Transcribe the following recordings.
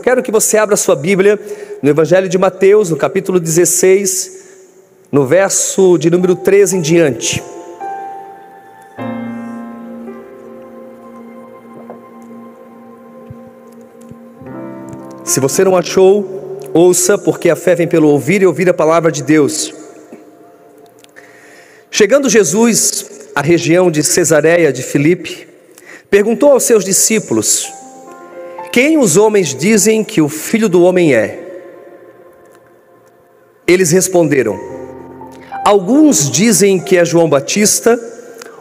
quero que você abra sua Bíblia no Evangelho de Mateus, no capítulo 16, no verso de número 13 em diante. Se você não achou, ouça, porque a fé vem pelo ouvir e ouvir a palavra de Deus. Chegando Jesus à região de Cesareia de Filipe, perguntou aos seus discípulos: quem os homens dizem que o Filho do Homem é? Eles responderam: alguns dizem que é João Batista,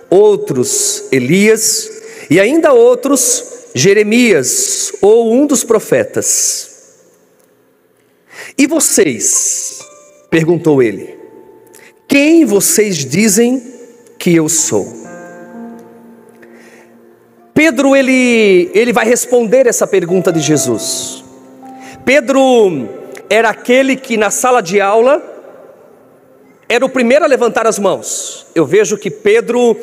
outros Elias, e ainda outros Jeremias ou um dos profetas. E vocês? Perguntou ele: quem vocês dizem que eu sou? Pedro, ele vai responder essa pergunta de Jesus. Pedro era aquele que na sala de aula era o primeiro a levantar as mãos. Eu vejo que Pedro,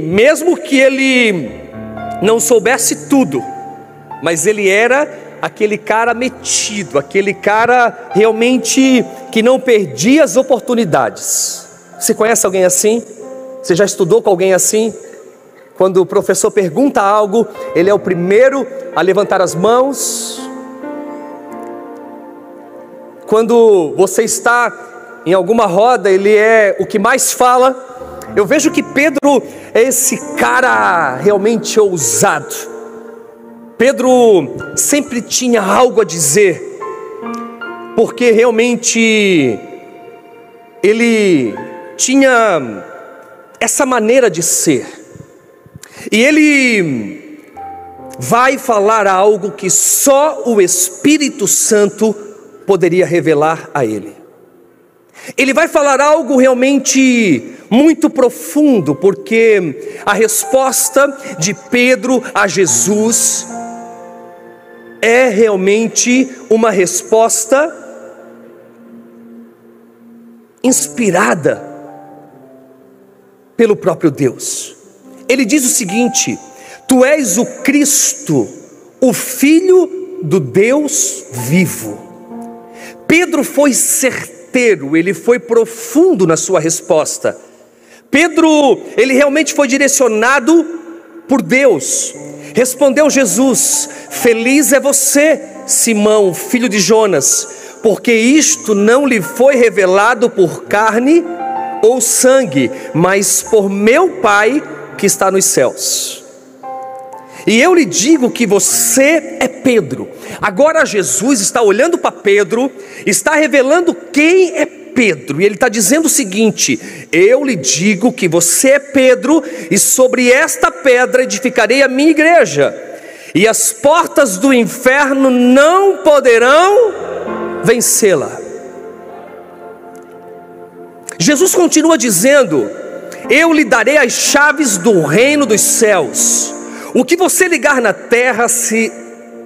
mesmo que ele não soubesse tudo, mas ele era aquele cara metido, aquele cara realmente que não perdia as oportunidades. Você conhece alguém assim? Você já estudou com alguém assim? Quando o professor pergunta algo, ele é o primeiro a levantar as mãos. Quando você está em alguma roda, ele é o que mais fala. Eu vejo que Pedro é esse cara realmente ousado. Pedro sempre tinha algo a dizer, porque realmente ele tinha essa maneira de ser. E ele vai falar algo que só o Espírito Santo poderia revelar a ele. Ele vai falar algo realmente muito profundo, porque a resposta de Pedro a Jesus é realmente uma resposta inspirada pelo próprio Deus. Ele diz o seguinte: tu és o Cristo, o Filho do Deus vivo. Pedro foi certeiro, ele foi profundo na sua resposta. Pedro, ele realmente foi direcionado por Deus. Respondeu Jesus: feliz é você, Simão, filho de Jonas, porque isto não lhe foi revelado por carne ou sangue, mas por meu Pai que está nos céus. E eu lhe digo que você é Pedro. Agora Jesus está olhando para Pedro, está revelando quem é Pedro, e ele está dizendo o seguinte: eu lhe digo que você é Pedro, e sobre esta pedra edificarei a minha igreja, e as portas do inferno não poderão vencê-la. Jesus continua dizendo: eu lhe darei as chaves do reino dos céus. O que você ligar na terra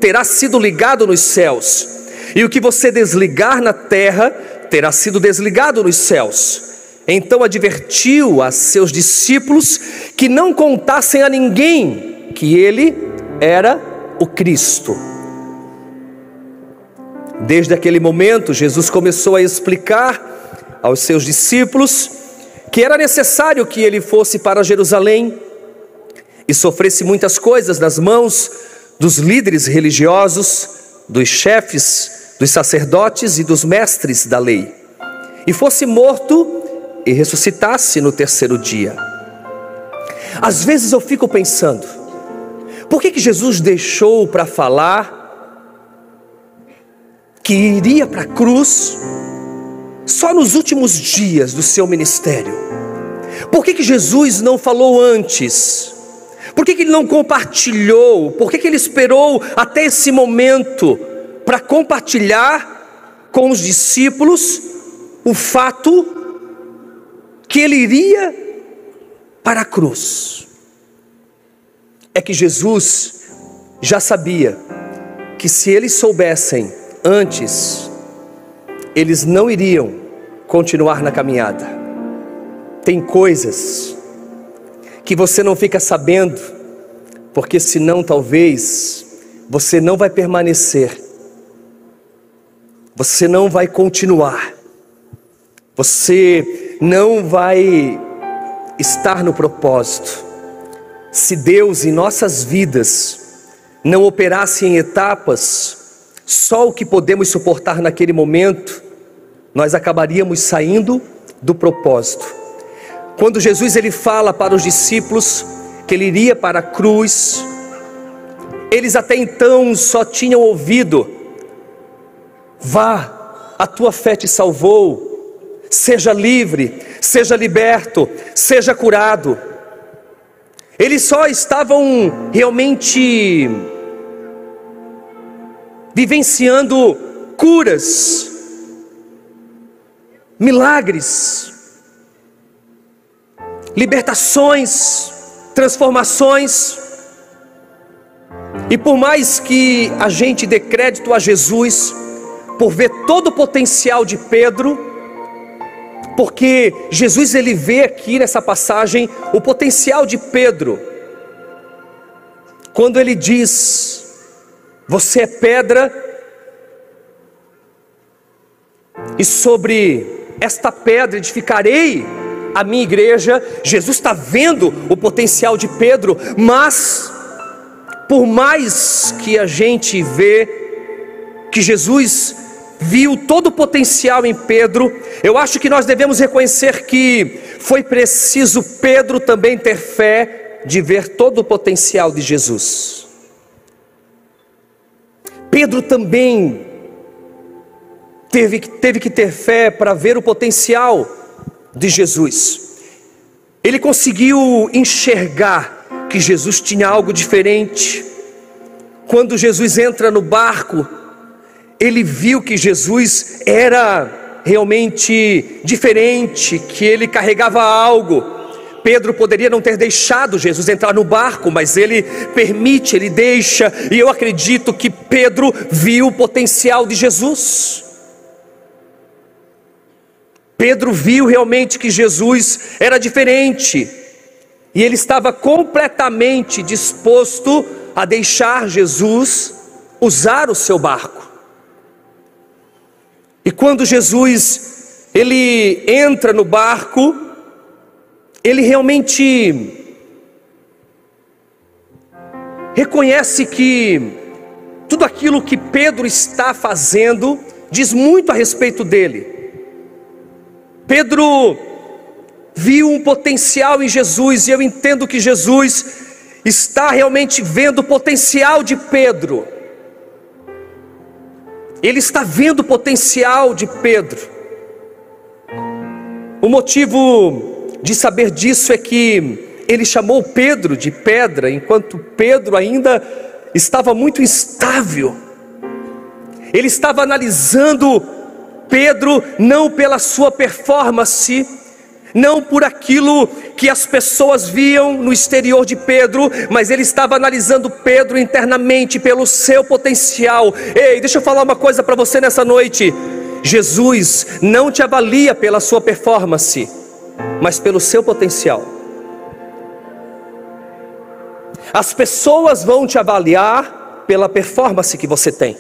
terá sido ligado nos céus, e o que você desligar na terra terá sido desligado nos céus. Então advertiu a seus discípulos que não contassem a ninguém que ele era o Cristo. Desde aquele momento, Jesus começou a explicar aos seus discípulos que era necessário que ele fosse para Jerusalém e sofresse muitas coisas nas mãos dos líderes religiosos, dos chefes, dos sacerdotes e dos mestres da lei, e fosse morto e ressuscitasse no terceiro dia. Às vezes eu fico pensando, por que Jesus deixou para falar que iria para a cruz só nos últimos dias do seu ministério? Por que Jesus não falou antes? Por que ele não compartilhou? Por que ele esperou até esse momento para compartilhar com os discípulos o fato que ele iria para a cruz? É que Jesus já sabia que se eles soubessem antes, eles não iriam continuar na caminhada. Tem coisas que você não fica sabendo, porque senão talvez você não vai permanecer, você não vai continuar, você não vai estar no propósito, se Deus em nossas vidas não operasse em etapas, só o que podemos suportar naquele momento, nós acabaríamos saindo do propósito. Quando Jesus ele fala para os discípulos que ele iria para a cruz, eles até então só tinham ouvido: vá, a tua fé te salvou, seja livre, seja liberto, seja curado. Eles só estavam realmente vivenciando curas, milagres, libertações, transformações. E por mais que a gente dê crédito a Jesus por ver todo o potencial de Pedro, porque Jesus ele vê aqui nessa passagem o potencial de Pedro, quando ele diz: você é pedra, e sobre esta pedra edificarei a minha igreja. Jesus está vendo o potencial de Pedro, mas por mais que a gente vê que Jesus viu todo o potencial em Pedro, eu acho que nós devemos reconhecer que foi preciso Pedro também ter fé de ver todo o potencial de Jesus. Pedro também teve que ter fé para ver o potencial de Jesus. Ele conseguiu enxergar que Jesus tinha algo diferente. Quando Jesus entra no barco, ele viu que Jesus era realmente diferente, que ele carregava algo. Pedro poderia não ter deixado Jesus entrar no barco, mas ele permite, ele deixa, e eu acredito que Pedro viu o potencial de Jesus. Pedro viu realmente que Jesus era diferente, e ele estava completamente disposto a deixar Jesus usar o seu barco. E quando Jesus ele entra no barco, ele realmente reconhece que tudo aquilo que Pedro está fazendo diz muito a respeito dele. Pedro viu um potencial em Jesus, e eu entendo que Jesus está realmente vendo o potencial de Pedro. Ele está vendo o potencial de Pedro. O motivo de saber disso é que ele chamou Pedro de pedra, enquanto Pedro ainda estava muito instável. Ele estava analisando Pedro não pela sua performance, não por aquilo que as pessoas viam no exterior de Pedro, mas ele estava analisando Pedro internamente pelo seu potencial. Ei, deixa eu falar uma coisa para você nessa noite: Jesus não te avalia pela sua performance, mas pelo seu potencial. As pessoas vão te avaliar pela performance que você tem,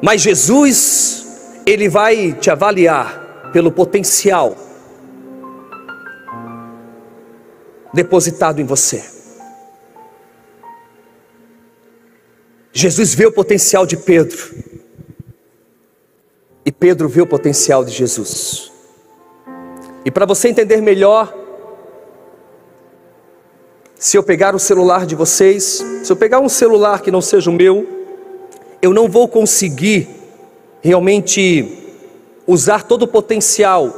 mas Jesus, ele vai te avaliar pelo potencial depositado em você. Jesus vê o potencial de Pedro, e Pedro vê o potencial de Jesus. E para você entender melhor, se eu pegar o celular de vocês, se eu pegar um celular que não seja o meu, eu não vou conseguir realmente usar todo o potencial.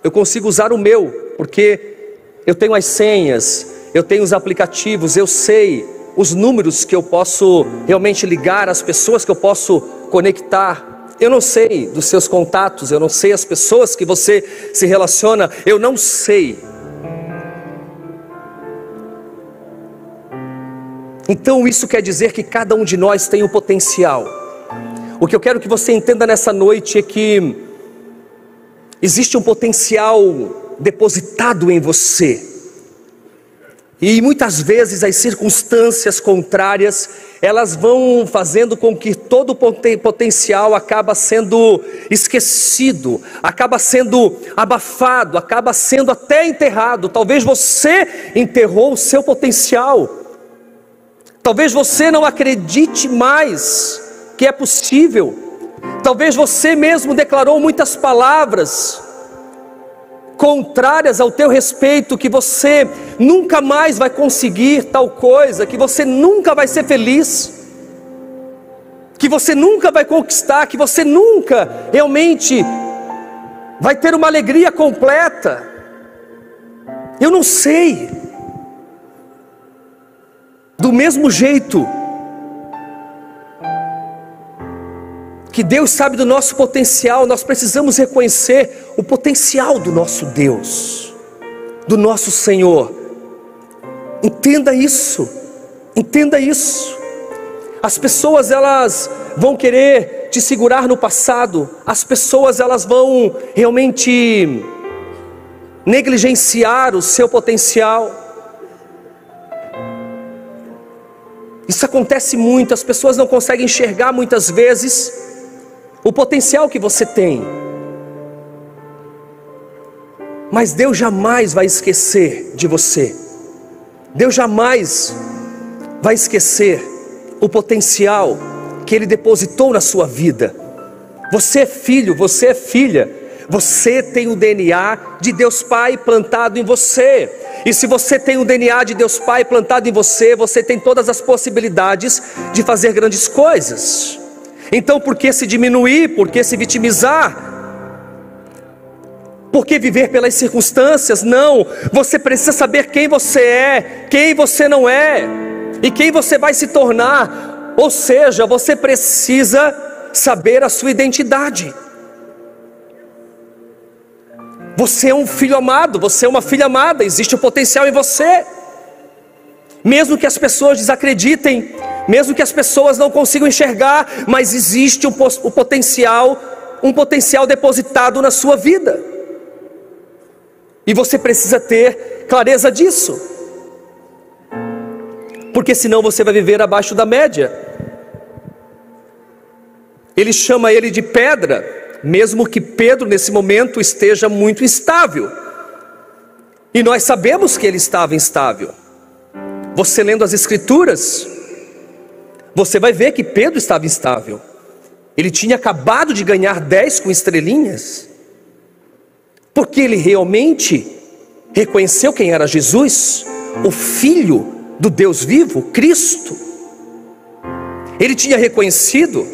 Eu consigo usar o meu, porque eu tenho as senhas, eu tenho os aplicativos, eu sei os números que eu posso realmente ligar, as pessoas que eu posso conectar. Eu não sei dos seus contatos, eu não sei as pessoas que você se relaciona, eu não sei. Então isso quer dizer que cada um de nós tem um potencial. O que eu quero que você entenda nessa noite é que existe um potencial depositado em você. E muitas vezes as circunstâncias contrárias, elas vão fazendo com que todo o potencial acaba sendo esquecido, acaba sendo abafado, acaba sendo até enterrado. Talvez você enterrou o seu potencial. Talvez você não acredite mais que é possível. Talvez você mesmo declarou muitas palavras contrárias ao teu respeito, que você nunca mais vai conseguir tal coisa, que você nunca vai ser feliz, que você nunca vai conquistar, que você nunca realmente vai ter uma alegria completa. Eu não sei. Do mesmo jeito que Deus sabe do nosso potencial, nós precisamos reconhecer o potencial do nosso Deus, do nosso Senhor. Entenda isso, entenda isso. As pessoas, elas vão querer te segurar no passado, as pessoas, elas vão realmente negligenciar o seu potencial. Isso acontece muito, as pessoas não conseguem enxergar muitas vezes o potencial que você tem. Mas Deus jamais vai esquecer de você. Deus jamais vai esquecer o potencial que Ele depositou na sua vida. Você é filho, você é filha. Você tem o DNA de Deus Pai plantado em você. E se você tem o DNA de Deus Pai plantado em você, você tem todas as possibilidades de fazer grandes coisas. Então, por que se diminuir? Por que se vitimizar? Por que viver pelas circunstâncias? Não, você precisa saber quem você é, quem você não é, e quem você vai se tornar. Ou seja, você precisa saber a sua identidade. Você é um filho amado, você é uma filha amada, existe um potencial em você. Mesmo que as pessoas desacreditem, mesmo que as pessoas não consigam enxergar, mas existe um potencial depositado na sua vida. E você precisa ter clareza disso, porque senão você vai viver abaixo da média. Ele chama ele de pedra, mesmo que Pedro nesse momento esteja muito instável. E nós sabemos que ele estava instável. Você lendo as Escrituras, você vai ver que Pedro estava instável. Ele tinha acabado de ganhar 10 com estrelinhas, porque ele realmente reconheceu quem era Jesus, o Filho do Deus vivo, Cristo. Ele tinha reconhecido,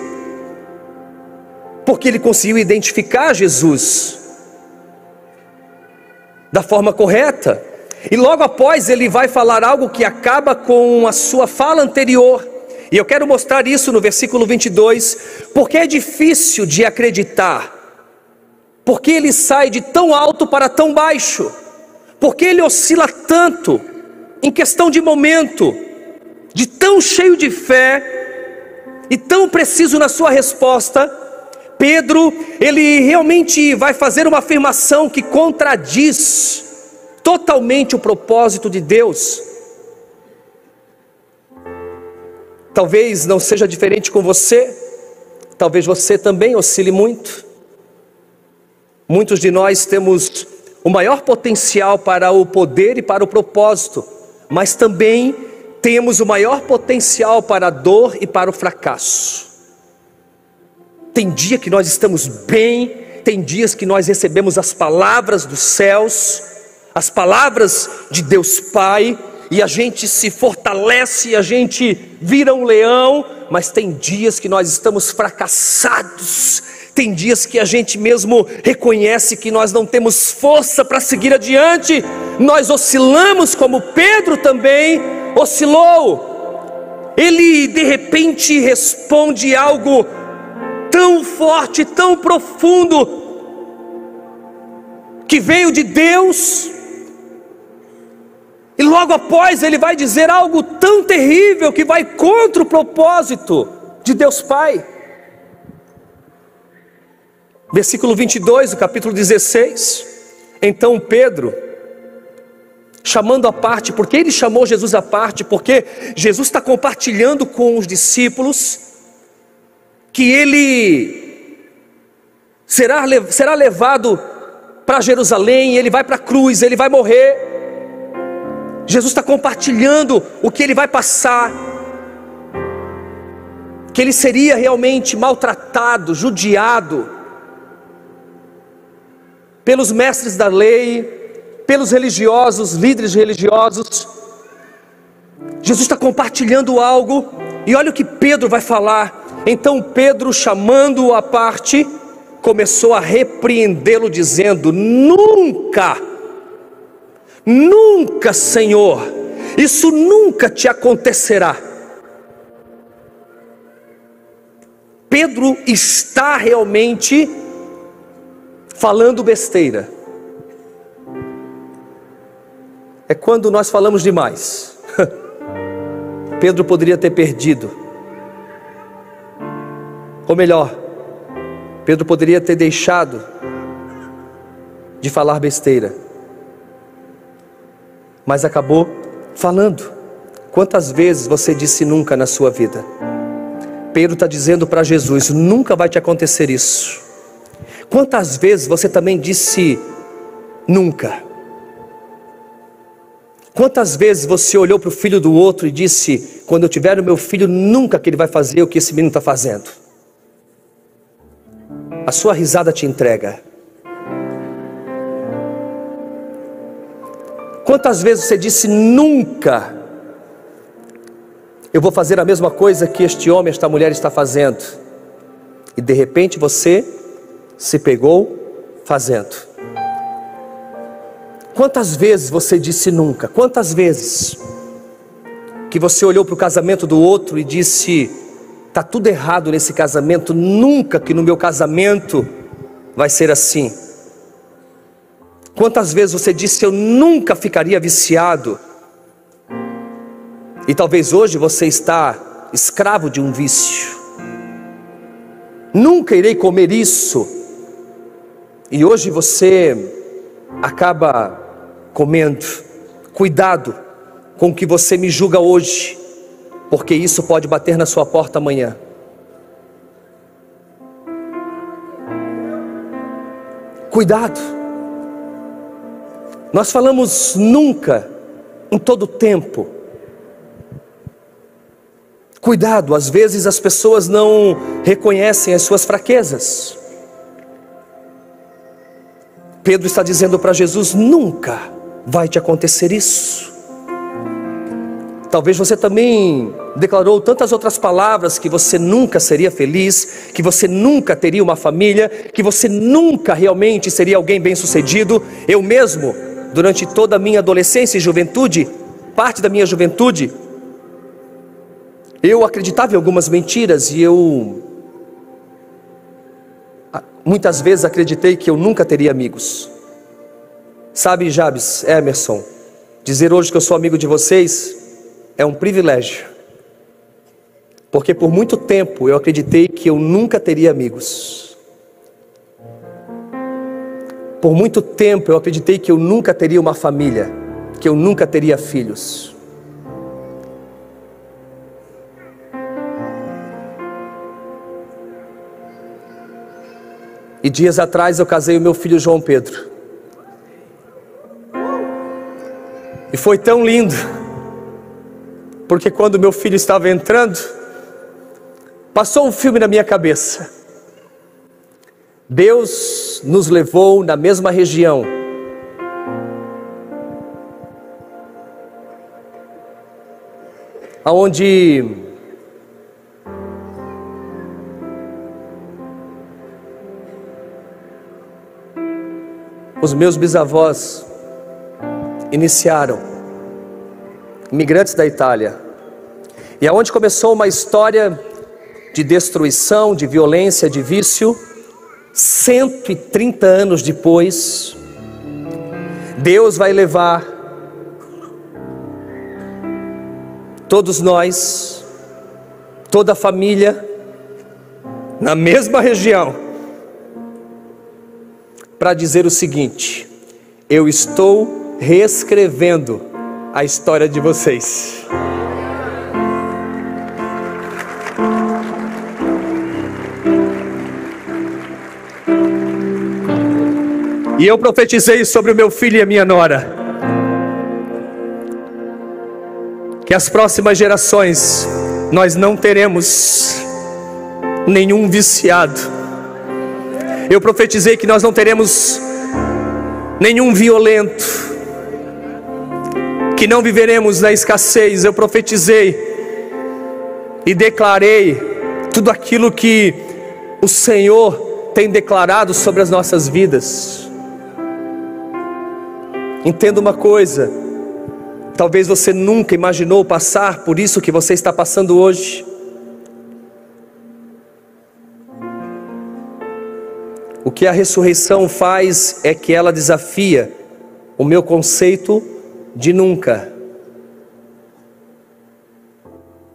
porque ele conseguiu identificar Jesus da forma correta. E logo após ele vai falar algo que acaba com a sua fala anterior. E eu quero mostrar isso no versículo 22, porque é difícil de acreditar. Porque ele sai de tão alto para tão baixo. Porque ele oscila tanto, em questão de momento, de tão cheio de fé, e tão preciso na sua resposta. Pedro, ele realmente vai fazer uma afirmação que contradiz totalmente o propósito de Deus. Talvez não seja diferente com você, talvez você também oscile muito. Muitos de nós temos o maior potencial para o poder e para o propósito, mas também temos o maior potencial para a dor e para o fracasso. Tem dia que nós estamos bem, tem dias que nós recebemos as palavras dos céus, as palavras de Deus Pai, e a gente se fortalece, a gente vira um leão. Mas tem dias que nós estamos fracassados, tem dias que a gente mesmo reconhece que nós não temos força para seguir adiante. Nós oscilamos, como Pedro também oscilou. Ele de repente responde algo tão forte, tão profundo, que veio de Deus. E logo após ele vai dizer algo tão terrível que vai contra o propósito de Deus Pai. Versículo 22 do capítulo 16. Então Pedro, chamando à parte. Por que ele chamou Jesus à parte? Porque Jesus está compartilhando com os discípulos que ele será levado para Jerusalém, ele vai para a cruz, ele vai morrer. Jesus está compartilhando o que ele vai passar, que ele seria realmente maltratado, judiado pelos mestres da lei, pelos religiosos, líderes religiosos. Jesus está compartilhando algo, e olha o que Pedro vai falar. Então Pedro, chamando-o à parte, começou a repreendê-lo, dizendo: nunca, nunca, Senhor, isso nunca te acontecerá. Pedro está realmente falando besteira. É quando nós falamos demais. Pedro poderia ter perdido, ou melhor, Pedro poderia ter deixado de falar besteira, mas acabou falando. Quantas vezes você disse nunca na sua vida? Pedro está dizendo para Jesus: nunca vai te acontecer isso. Quantas vezes você também disse nunca? Quantas vezes você olhou para o filho do outro e disse: quando eu tiver o meu filho, nunca que ele vai fazer o que esse menino está fazendo? A sua risada te entrega. Quantas vezes você disse nunca: eu vou fazer a mesma coisa que este homem, esta mulher está fazendo, e de repente você se pegou fazendo? Quantas vezes você disse nunca? Quantas vezes que você olhou para o casamento do outro e disse: está tudo errado nesse casamento, nunca que no meu casamento vai ser assim? Quantas vezes você disse: eu nunca ficaria viciado? E talvez hoje você está escravo de um vício. Nunca irei comer isso. E hoje você acaba comendo. Cuidado com o que você me julga hoje, porque isso pode bater na sua porta amanhã. Cuidado. Nós falamos nunca em todo tempo. Cuidado, às vezes as pessoas não reconhecem as suas fraquezas. Pedro está dizendo para Jesus: nunca vai te acontecer isso. Talvez você também declarou tantas outras palavras, que você nunca seria feliz, que você nunca teria uma família, que você nunca realmente seria alguém bem sucedido. Eu mesmo, durante toda a minha adolescência e juventude, parte da minha juventude, eu acreditava em algumas mentiras, e eu muitas vezes acreditei que eu nunca teria amigos. Sabe, Jabes, Emerson, dizer hoje que eu sou amigo de vocês é um privilégio, porque por muito tempo eu acreditei que eu nunca teria amigos. Por muito tempo eu acreditei que eu nunca teria uma família, que eu nunca teria filhos. E dias atrás eu casei o meu filho João Pedro. E foi tão lindo, porque quando meu filho estava entrando, passou um filme na minha cabeça. Deus nos levou na mesma região, aonde os meus bisavós iniciaram, imigrantes da Itália, e aonde começou uma história de destruição, de violência, de vício. 130 anos depois, Deus vai levar todos nós, toda a família, na mesma região, para dizer o seguinte: eu estou reescrevendo a história de vocês. E eu profetizei sobre o meu filho e a minha nora, que as próximas gerações nós não teremos nenhum viciado. Eu profetizei que nós não teremos nenhum violento, que não viveremos na escassez. Eu profetizei e declarei tudo aquilo que o Senhor tem declarado sobre as nossas vidas. Entenda uma coisa: talvez você nunca imaginou passar por isso que você está passando hoje. O que a ressurreição faz é que ela desafia o meu conceito de nunca.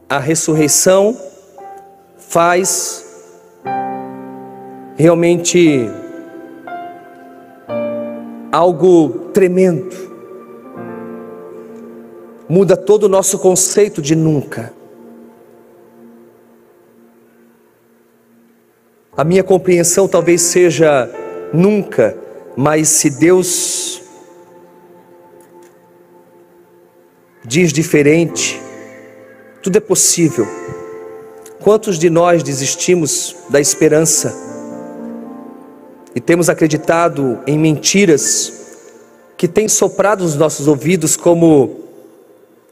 A ressurreição faz realmente algo tremendo. Muda todo o nosso conceito de nunca. A minha compreensão talvez seja nunca, mas se Deus diz diferente, tudo é possível. Quantos de nós desistimos da esperança e temos acreditado em mentiras que têm soprado nos nossos ouvidos, como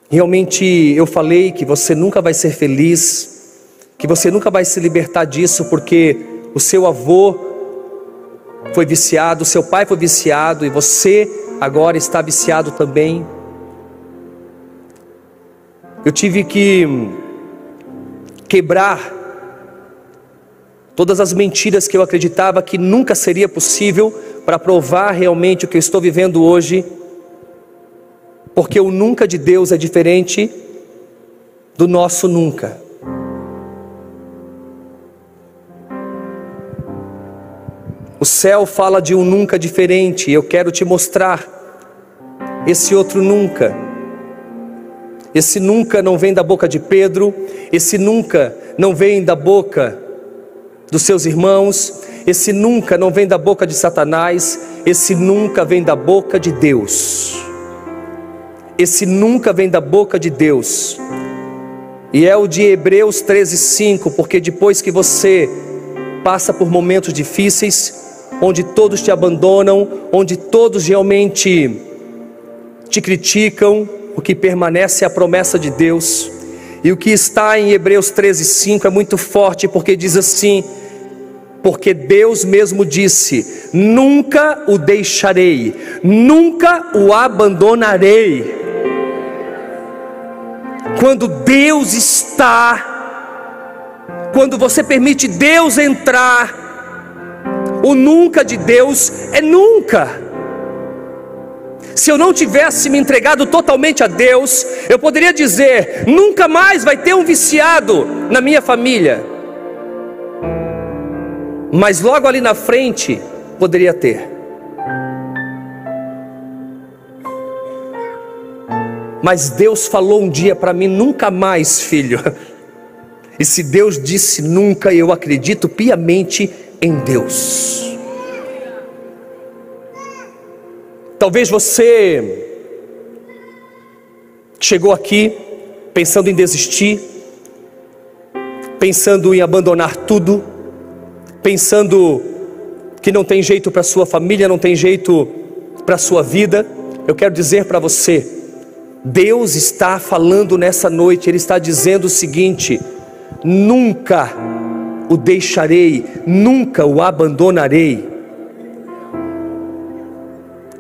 realmente eu falei que você nunca vai ser feliz, que você nunca vai se libertar disso porque o seu avô foi viciado, o seu pai foi viciado e você agora está viciado também. Eu tive que quebrar todas as mentiras que eu acreditava que nunca seria possível, para provar realmente o que eu estou vivendo hoje, porque o nunca de Deus é diferente do nosso nunca. O céu fala de um nunca diferente, e eu quero te mostrar esse outro nunca. Esse nunca não vem da boca de Pedro, esse nunca não vem da boca dos seus irmãos, esse nunca não vem da boca de Satanás, esse nunca vem da boca de Deus. Esse nunca vem da boca de Deus. E é o de Hebreus 13:5, porque depois que você passa por momentos difíceis, onde todos te abandonam, onde todos realmente te criticam, o que permanece é a promessa de Deus. E o que está em Hebreus 13:5 é muito forte, porque diz assim: porque Deus mesmo disse: nunca o deixarei, nunca o abandonarei. Quando Deus está, quando você permite Deus entrar, o nunca de Deus é nunca. Se eu não tivesse me entregado totalmente a Deus, eu poderia dizer: nunca mais vai ter um viciado na minha família. Mas logo ali na frente, poderia ter. Mas Deus falou um dia para mim: nunca mais, filho. E se Deus disse nunca, eu acredito piamente em Deus. Talvez você chegou aqui pensando em desistir, pensando em abandonar tudo, pensando que não tem jeito para sua família, não tem jeito para sua vida. Eu quero dizer para você: Deus está falando nessa noite. Ele está dizendo o seguinte: nunca o deixarei, nunca o abandonarei.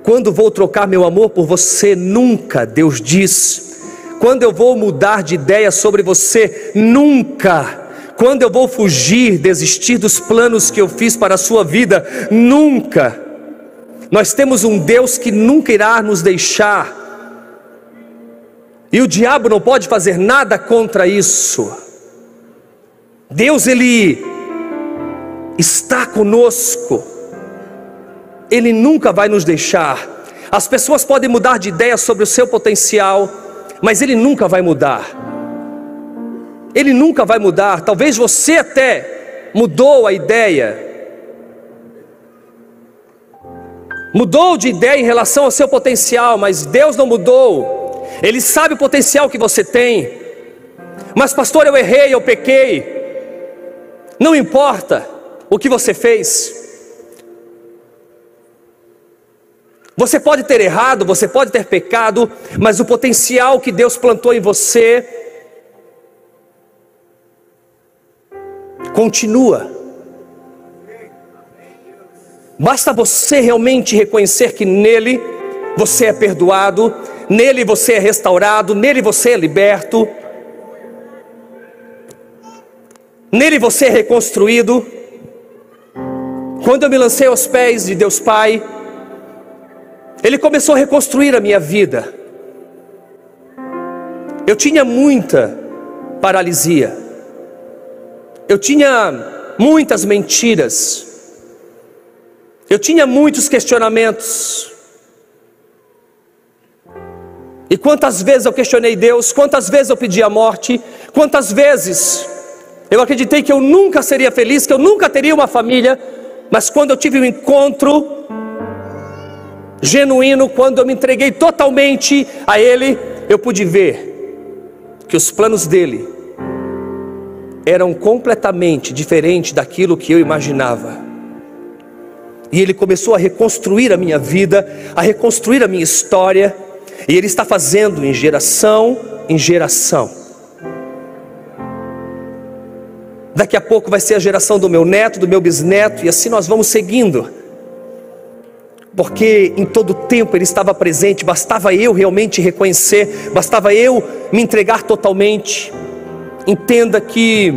Quando vou trocar meu amor por você? Nunca, Deus diz. Quando eu vou mudar de ideia sobre você? Nunca. Quando eu vou fugir, desistir dos planos que eu fiz para a sua vida? Nunca. Nós temos um Deus que nunca irá nos deixar, e o diabo não pode fazer nada contra isso. Deus, Ele está conosco. Ele nunca vai nos deixar. As pessoas podem mudar de ideia sobre o seu potencial, mas ele nunca vai mudar. Ele nunca vai mudar. Talvez você até mudou a ideia, mudou de ideia em relação ao seu potencial, mas Deus não mudou. Ele sabe o potencial que você tem. Mas pastor, eu errei, eu pequei. Não importa o que você fez. Você pode ter errado, você pode ter pecado, mas o potencial que Deus plantou em você continua. Basta você realmente reconhecer que nele você é perdoado, nele você é restaurado, nele você é liberto, nele você é reconstruído. Quando eu me lancei aos pés de Deus Pai, Ele começou a reconstruir a minha vida. Eu tinha muita paralisia, eu tinha muitas mentiras, eu tinha muitos questionamentos. E quantas vezes eu questionei Deus, quantas vezes eu pedi a morte, quantas vezes eu acreditei que eu nunca seria feliz, que eu nunca teria uma família. Mas quando eu tive um encontro genuíno, quando eu me entreguei totalmente a Ele, eu pude ver que os planos dEle eram completamente diferentes daquilo que eu imaginava. E Ele começou a reconstruir a minha vida, a reconstruir a minha história, e Ele está fazendo em geração em geração. Daqui a pouco vai ser a geração do meu neto, do meu bisneto, e assim nós vamos seguindo. Porque em todo tempo Ele estava presente, bastava eu realmente reconhecer, bastava eu me entregar totalmente. Entenda que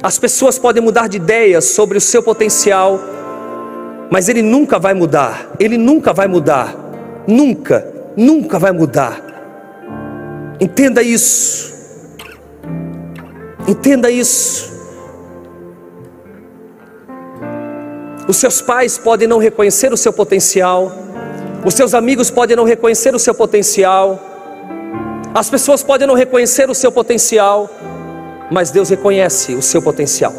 as pessoas podem mudar de ideia sobre o seu potencial, mas ele nunca vai mudar, ele nunca vai mudar, nunca vai mudar. Entenda isso, entenda isso. Os seus pais podem não reconhecer o seu potencial, os seus amigos podem não reconhecer o seu potencial, as pessoas podem não reconhecer o seu potencial, mas Deus reconhece o seu potencial.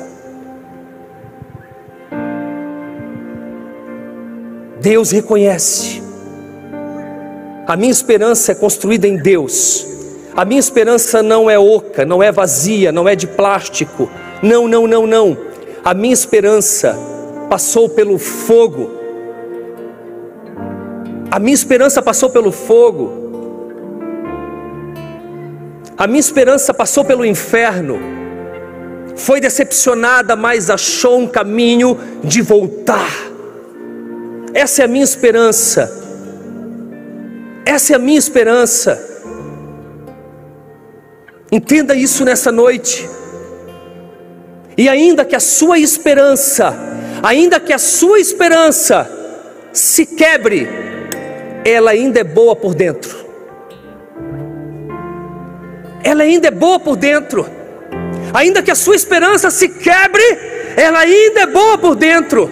Deus reconhece. A minha esperança é construída em Deus. A minha esperança não é oca, não é vazia, não é de plástico. Não. A minha esperança passou pelo fogo. A minha esperança passou pelo fogo. A minha esperança passou pelo inferno. Foi decepcionada, mas achou um caminho de voltar. Essa é a minha esperança. Essa é a minha esperança. Entenda isso nessa noite. E ainda que a sua esperança se quebre, ela ainda é boa por dentro. Ela ainda é boa por dentro. Ainda que a sua esperança se quebre, ela ainda é boa por dentro.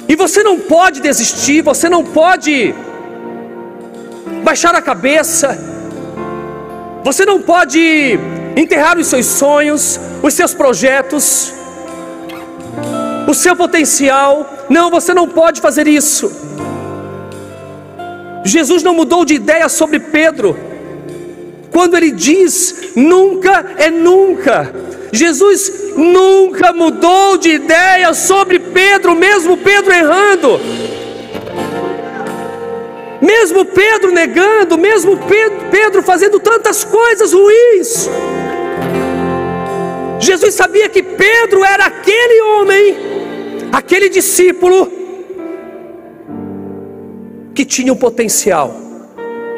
E você não pode desistir, você não pode baixar a cabeça, você não pode enterrar os seus sonhos, os seus projetos, o seu potencial. Não, você não pode fazer isso. Jesus não mudou de ideia sobre Pedro. Quando ele diz nunca é nunca, Jesus nunca mudou de ideia sobre Pedro, mesmo Pedro errando, mesmo Pedro negando, mesmo Pedro fazendo tantas coisas ruins. Jesus sabia que Pedro era aquele homem, aquele discípulo que tinha o potencial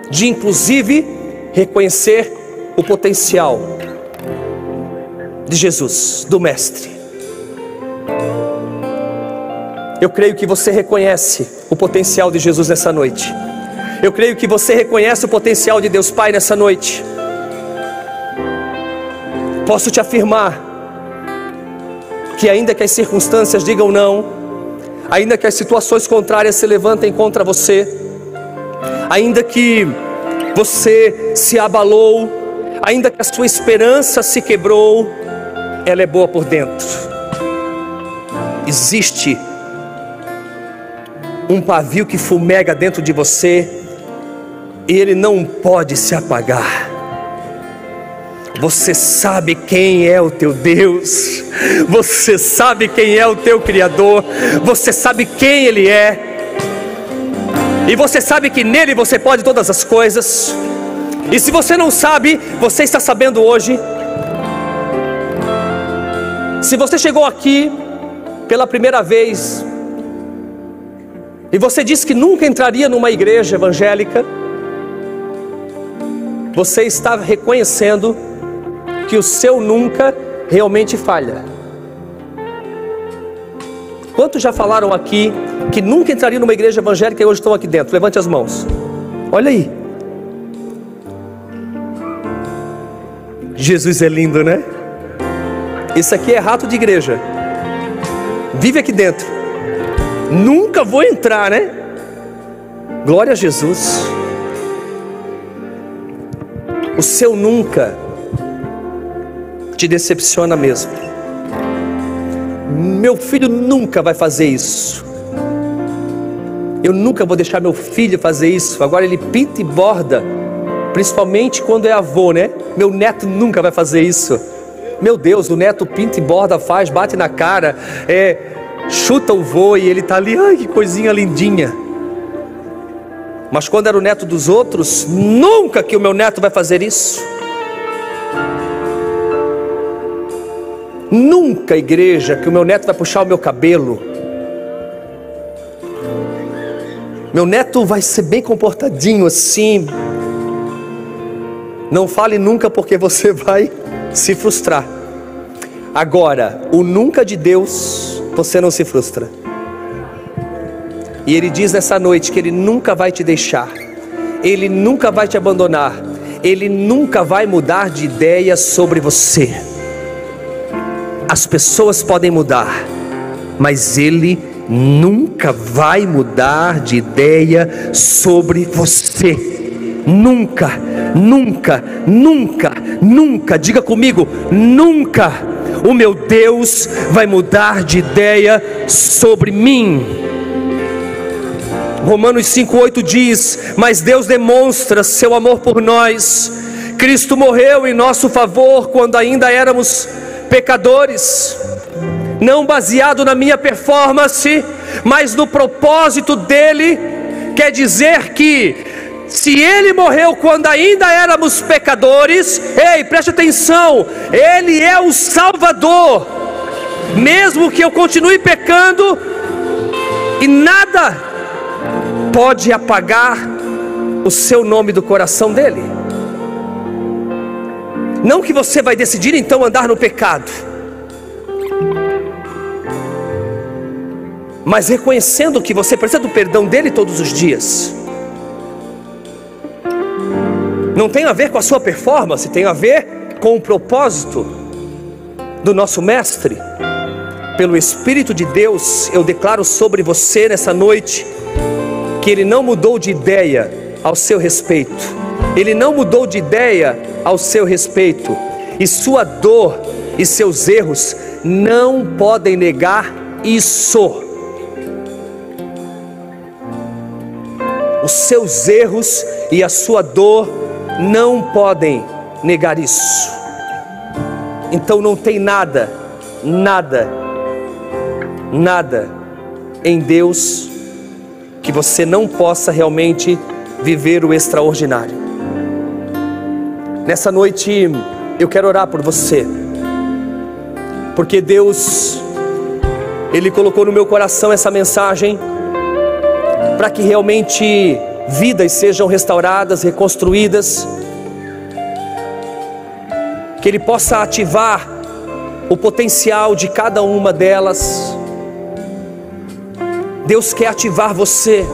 de inclusive reconhecer o potencial de Jesus, do Mestre. Eu creio que você reconhece o potencial de Jesus nessa noite. Eu creio que você reconhece o potencial de Deus Pai nessa noite. Posso te afirmar que ainda que as circunstâncias digam não, ainda que as situações contrárias se levantem contra você, ainda que você se abalou, ainda que a sua esperança se quebrou, ela é boa por dentro. Existe um pavio que fumega dentro de você e ele não pode se apagar. Você sabe quem é o teu Deus, você sabe quem é o teu Criador, você sabe quem Ele é, e você sabe que nele você pode todas as coisas. E se você não sabe, você está sabendo hoje. Se você chegou aqui pela primeira vez e você disse que nunca entraria numa igreja evangélica, você está reconhecendo que o seu nunca realmente falha. Quantos já falaram aqui que nunca entrariam numa igreja evangélica e hoje estão aqui dentro? Levante as mãos. Olha aí. Jesus é lindo, né? Isso aqui é rato de igreja. Vive aqui dentro. Nunca vou entrar, né? Glória a Jesus. O seu nunca te decepciona mesmo. Meu filho nunca vai fazer isso. Eu nunca vou deixar meu filho fazer isso. Agora ele pinta e borda, principalmente quando é avô, né? Meu neto nunca vai fazer isso. Meu Deus, o neto pinta e borda, faz, bate na cara, chuta o vô e ele tá ali, ai que coisinha lindinha. Mas quando era o neto dos outros, nunca que o meu neto vai fazer isso. Nunca, igreja, que o meu neto vai puxar o meu cabelo. Meu neto vai ser bem comportadinho assim. Não fale nunca, porque você vai se frustrar. Agora, o nunca de Deus, você não se frustra. E Ele diz nessa noite que Ele nunca vai te deixar, Ele nunca vai te abandonar, Ele nunca vai mudar de ideia sobre você. As pessoas podem mudar, mas Ele nunca vai mudar de ideia sobre você. Nunca, nunca, nunca, nunca, diga comigo, nunca o meu Deus vai mudar de ideia sobre mim. Romanos 5,8 diz: mas Deus demonstra seu amor por nós. Cristo morreu em nosso favor quando ainda éramos pecadores, não baseado na minha performance, mas no propósito dele. Quer dizer que se Ele morreu quando ainda éramos pecadores, ei, preste atenção, Ele é o Salvador. Mesmo que eu continue pecando, e nada pode apagar o seu nome do coração dele. Não que você vai decidir então andar no pecado, mas reconhecendo que você precisa do perdão dele todos os dias. Não tem a ver com a sua performance, tem a ver com o propósito do nosso Mestre. Pelo Espírito de Deus, eu declaro sobre você nessa noite que Ele não mudou de ideia ao seu respeito. Ele não mudou de ideia ao seu respeito. E sua dor e seus erros não podem negar isso. Os seus erros e a sua dor não podem negar isso. Então não tem nada, nada, nada em Deus que você não possa realmente viver o extraordinário. Nessa noite eu quero orar por você, porque Deus, Ele colocou no meu coração essa mensagem para que realmente vidas sejam restauradas, reconstruídas, que Ele possa ativar o potencial de cada uma delas. Deus quer ativar você.